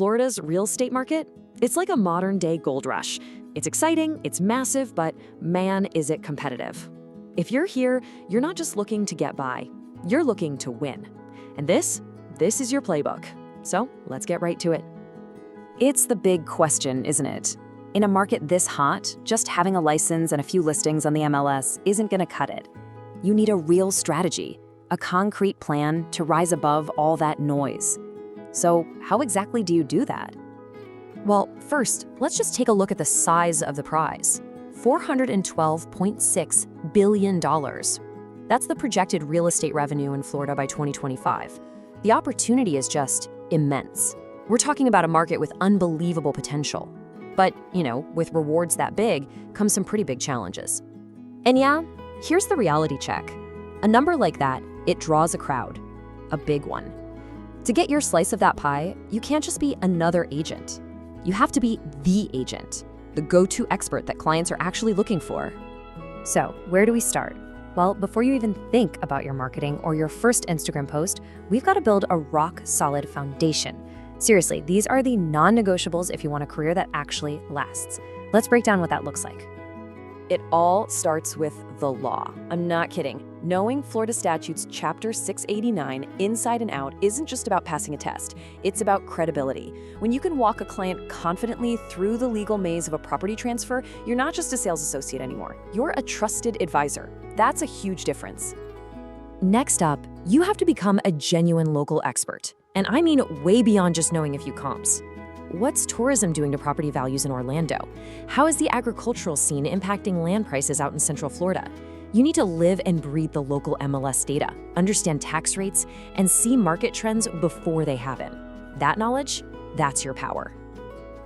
Florida's real estate market, it's like a modern-day gold rush. It's exciting, it's massive, but man, is it competitive. If you're here, you're not just looking to get by, you're looking to win. And this is your playbook. So let's get right to it. It's the big question, isn't it? In a market this hot, just having a license and a few listings on the MLS isn't gonna cut it. You need a real strategy, a concrete plan to rise above all that noise. So how exactly do you do that? Well, first, let's just take a look at the size of the prize. $412.6 billion. That's the projected real estate revenue in Florida by 2025. The opportunity is just immense. We're talking about a market with unbelievable potential. But, with rewards that big comes some pretty big challenges. And yeah, here's the reality check. A number like that, it draws a crowd, a big one. To get your slice of that pie, you can't just be another agent. You have to be the agent, the go-to expert that clients are actually looking for. So, where do we start? Well, before you even think about your marketing or your first Instagram post, we've got to build a rock-solid foundation. Seriously, these are the non-negotiables if you want a career that actually lasts. Let's break down what that looks like. It all starts with the law. I'm not kidding. Knowing Florida Statutes Chapter 689 inside and out isn't just about passing a test. It's about credibility. When you can walk a client confidently through the legal maze of a property transfer, you're not just a sales associate anymore. You're a trusted advisor. That's a huge difference. Next up, you have to become a genuine local expert. And I mean way beyond just knowing a few comps. What's tourism doing to property values in Orlando? How is the agricultural scene impacting land prices out in Central Florida? You need to live and breathe the local MLS data, understand tax rates, and see market trends before they happen. That knowledge, that's your power.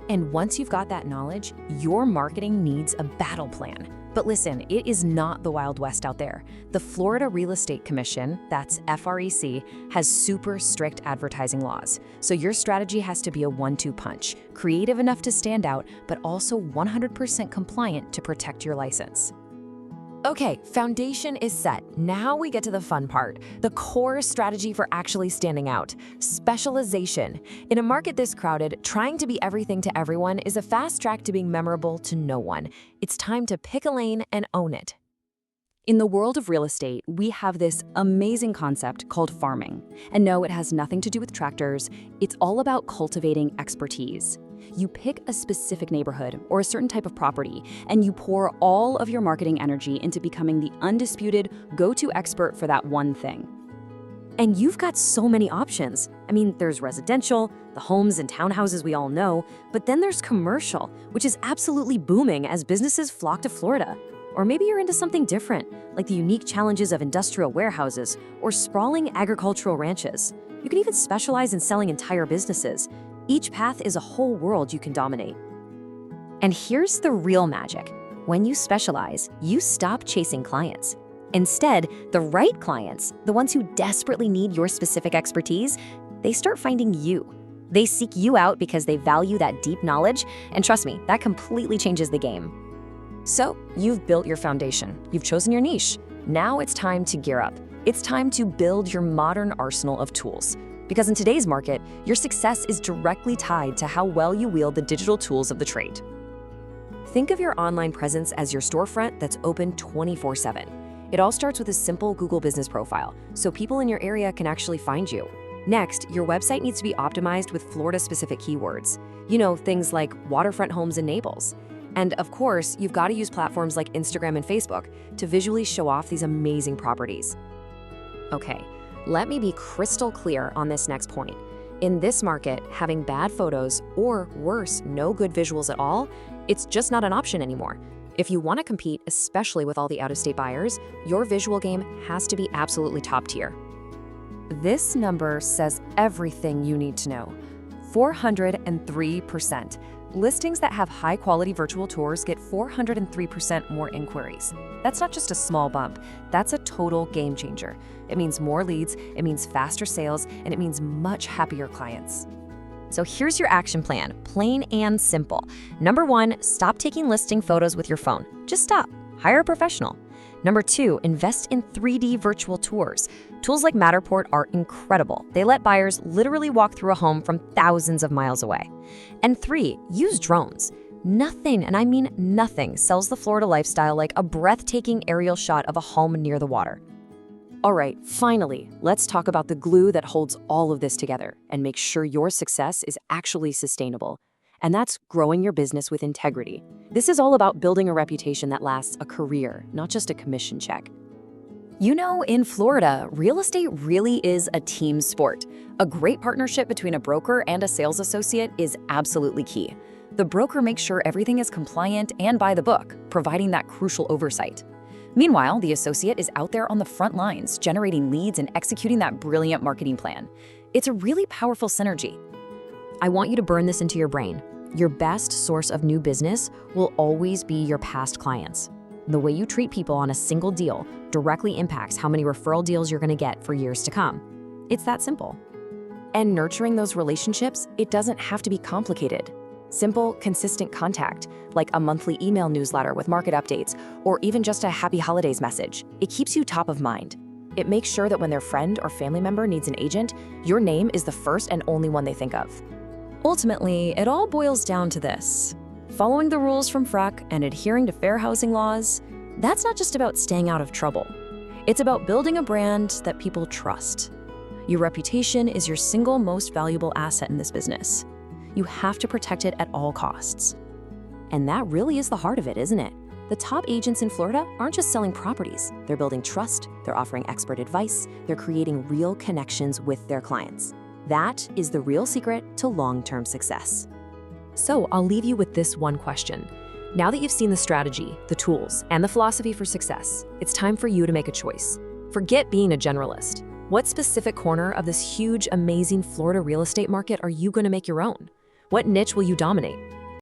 And once you've got that knowledge, your marketing needs a battle plan. But listen, it is not the Wild West out there. The Florida Real Estate Commission, that's FREC, has super strict advertising laws. So your strategy has to be a 1-2 punch, creative enough to stand out, but also 100% compliant to protect your license. Okay, foundation is set. Now we get to the fun part, the core strategy for actually standing out, specialization. In a market this crowded, trying to be everything to everyone is a fast track to being memorable to no one. It's time to pick a lane and own it. In the world of real estate, we have this amazing concept called farming. And no, it has nothing to do with tractors. It's all about cultivating expertise. You pick a specific neighborhood or a certain type of property, and you pour all of your marketing energy into becoming the undisputed go-to expert for that one thing. And you've got so many options. I mean, there's residential, the homes and townhouses we all know, but then there's commercial, which is absolutely booming as businesses flock to Florida. Or maybe you're into something different, like the unique challenges of industrial warehouses or sprawling agricultural ranches. You can even specialize in selling entire businesses. Each path is a whole world you can dominate. And here's the real magic. When you specialize, you stop chasing clients. Instead, the right clients, the ones who desperately need your specific expertise, they start finding you. They seek you out because they value that deep knowledge, and trust me, that completely changes the game. So, you've built your foundation. You've chosen your niche. Now it's time to gear up. It's time to build your modern arsenal of tools. Because in today's market, your success is directly tied to how well you wield the digital tools of the trade. Think of your online presence as your storefront that's open 24/7. It all starts with a simple Google business profile, so people in your area can actually find you. Next, your website needs to be optimized with Florida-specific keywords. Things like waterfront homes in Naples. And of course, you've got to use platforms like Instagram and Facebook to visually show off these amazing properties. Okay. Let me be crystal clear on this next point. In this market, having bad photos, or worse, no good visuals at all, it's just not an option anymore. If you want to compete, especially with all the out-of-state buyers, your visual game has to be absolutely top tier. This number says everything you need to know. 403%. Listings that have high-quality virtual tours get 403% more inquiries. That's not just a small bump, that's a total game changer. It means more leads, it means faster sales, and it means much happier clients. So here's your action plan, plain and simple. Number 1, stop taking listing photos with your phone. Just stop. Hire a professional. Number 2, invest in 3D virtual tours. Tools like Matterport are incredible. They let buyers literally walk through a home from thousands of miles away. And 3, use drones. Nothing, and I mean nothing, sells the Florida lifestyle like a breathtaking aerial shot of a home near the water. All right, finally, let's talk about the glue that holds all of this together and make sure your success is actually sustainable. And that's growing your business with integrity. This is all about building a reputation that lasts a career, not just a commission check. You know, in Florida, real estate really is a team sport. A great partnership between a broker and a sales associate is absolutely key. The broker makes sure everything is compliant and by the book, providing that crucial oversight. Meanwhile, the associate is out there on the front lines, generating leads and executing that brilliant marketing plan. It's a really powerful synergy. I want you to burn this into your brain. Your best source of new business will always be your past clients. The way you treat people on a single deal directly impacts how many referral deals you're going to get for years to come. It's that simple. And nurturing those relationships, it doesn't have to be complicated. Simple, consistent contact, like a monthly email newsletter with market updates, or even just a happy holidays message. It keeps you top of mind. It makes sure that when their friend or family member needs an agent, your name is the first and only one they think of. Ultimately, it all boils down to this. Following the rules from FREC and adhering to fair housing laws, that's not just about staying out of trouble. It's about building a brand that people trust. Your reputation is your single most valuable asset in this business. You have to protect it at all costs. And that really is the heart of it, isn't it? The top agents in Florida aren't just selling properties. They're building trust, they're offering expert advice, they're creating real connections with their clients. That is the real secret to long-term success. So I'll leave you with this one question. Now that you've seen the strategy, the tools, and the philosophy for success, it's time for you to make a choice. Forget being a generalist. What specific corner of this huge, amazing Florida real estate market are you going to make your own? What niche will you dominate?